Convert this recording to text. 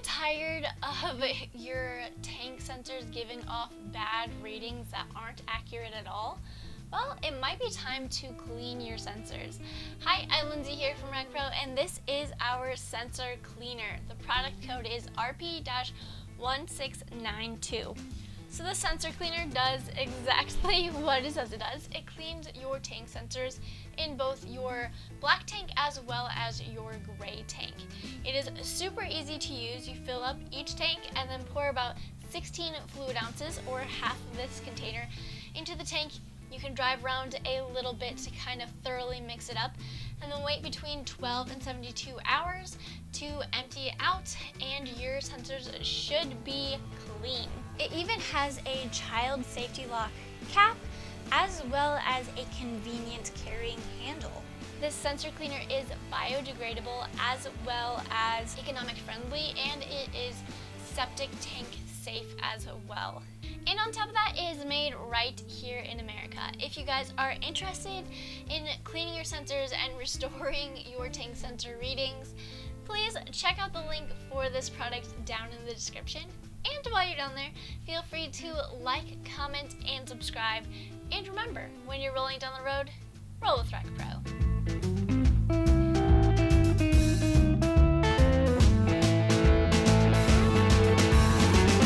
tired of your tank sensors giving off bad readings that aren't accurate at all? Well, it might be time to clean your sensors. Hi, I'm Lindsay here from RecPro, and this is our sensor cleaner. The product code is RP-1692. So the sensor cleaner does exactly what it says it does. It cleans your tank sensors in both your black tank as well as your gray tank. It is super easy to use. You fill up each tank and then pour about 16 fluid ounces, or half of this container, into the tank. You can drive around a little bit to kind of thoroughly mix it up, and then wait between 12 and 72 hours to empty it out, and your sensors should be clean. It even has a child safety lock cap as well as a convenient carrying handle. This sensor cleaner is biodegradable as well as economic friendly, and it is septic tank safe as well. And on top of that, it is made right here in America. If you guys are interested in cleaning your sensors and restoring your tank sensor readings, please check out the link for this product down in the description. And while you're down there, feel free to like, comment, and subscribe. And remember, when you're rolling down the road, roll with RecPro.